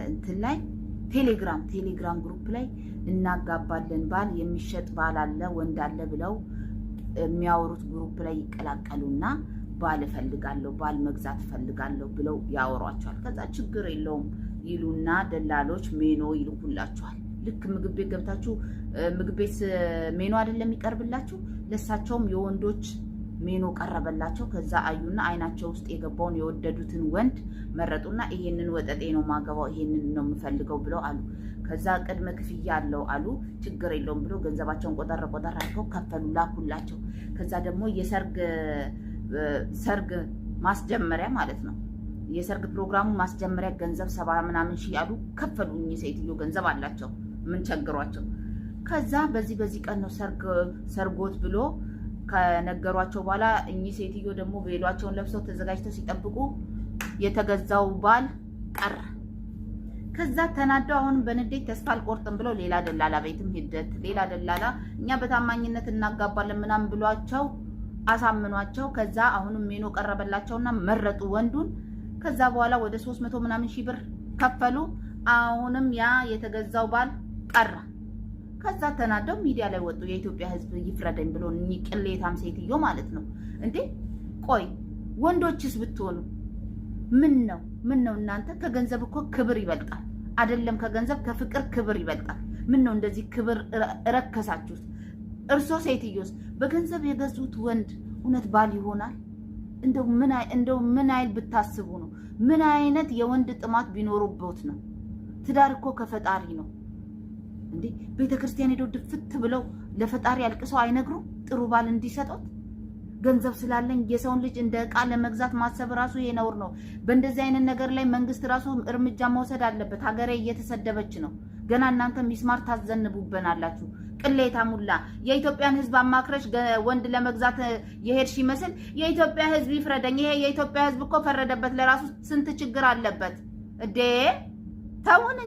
እንትን ላይ ቴሌግራም ግሩፕ ላይ እናጋባለን ባል የሚሸጥ ባል አለ ወንድ አለ ብለው የሚያወሩት ግሩፕ ላይ ይቀላቀሉና ባል እፈልጋለሁ ባል መግዛት እፈልጋለሁ ብለው ያወሯቸዋል። ከዛ ችግር የለውም ይሉና ደላሎች ሜኖ ይልኩላቸዋል። ልክ ምግብ ቤት ገብታችሁ ምግብ ቤት ሜኖ አይደለም የሚቀርብላችሁ፣ ለሳቸውም የወንዶች ሜኖ ቀረበላቸው። ከዛ አዩና አይናቸው ውስጥ የገባውን የወደዱትን ወንድ መረጡና ይሄንን ወጠጤ ነው ማገባው ይሄንን ነው የምፈልገው ብለው አሉ። ከዛ ቅድመ ክፍያ አለው አሉ። ችግር የለውም ብሎ ገንዘባቸውን ቆጠር አድርገው ከፈሉ፣ ላኩላቸው። ከዛ ደግሞ ሰርግ ማስጀመሪያ ማለት ነው የሰርግ ፕሮግራሙ ማስጀመሪያ ገንዘብ 70 ምናምን ሺህ አሉ። ከፈሉኝ ሴትዮ ገንዘብ አላቸው ምን ቸግሯቸው። ከዛ በዚህ ቀን ነው ሰርጎት ብሎ ከነገሯቸው በኋላ እኚህ ሴትዮ ደግሞ ቤሏቸውን ለብሰው ተዘጋጅተው ሲጠብቁ የተገዛው ባል ቀረ። ከዛ ተናደው አሁን በንዴት ተስፋ አልቆርጥም ብለው ሌላ ደላላ ቤትም ሂደት ሌላ ደላላ እኛ በታማኝነት እናጋባለን ምናምን ብሏቸው አሳምኗቸው። ከዛ አሁንም ሜኖ ቀረበላቸውና መረጡ ወንዱን። ከዛ በኋላ ወደ 300 ምናምን ሺህ ብር ከፈሉ። አሁንም ያ የተገዛው ባል ቀረ። ከዛ ተናደው ሚዲያ ላይ ወጡ። የኢትዮጵያ ሕዝብ ይፍረደኝ ብሎ ቅሌታም ሴትዮ ማለት ነው እንዴ! ቆይ ወንዶችስ ብትሆኑ ምን ነው እናንተ? ከገንዘብ እኮ ክብር ይበልጣል አይደለም? ከገንዘብ ከፍቅር ክብር ይበልጣል። ምን ነው እንደዚህ ክብር ረከሳችሁት? እርሶ ሴትዮስ በገንዘብ የገዙት ወንድ እውነት ባል ይሆናል? እንደው ምን አይል ብታስቡ ነው? ምን አይነት የወንድ ጥማት ቢኖሩበት ነው? ትዳር እኮ ከፈጣሪ ነው እንዴ! ቤተክርስቲያን ሄደው ድፍት ብለው ለፈጣሪ አልቅሰው አይነግሩም ጥሩ ባል እንዲሰጡት? ገንዘብ ስላለኝ የሰውን ልጅ እንደ ዕቃ ለመግዛት ማሰብ ራሱ ይሄ ነውር ነው። በእንደዚህ አይነት ነገር ላይ መንግስት ራሱ እርምጃ መውሰድ አለበት። ሀገሬ እየተሰደበች ነው። ገና እናንተ ሚስማር ታዘንቡበናላችሁ። ቅሌታ ሙላ የኢትዮጵያን ሕዝብ አማክረሽ ወንድ ለመግዛት የሄድሽ ይመስል የኢትዮጵያ ሕዝብ ይፍረደኝ። ይሄ የኢትዮጵያ ሕዝብ እኮ ፈረደበት ለራሱ ስንት ችግር አለበት እንዴ! ተውን።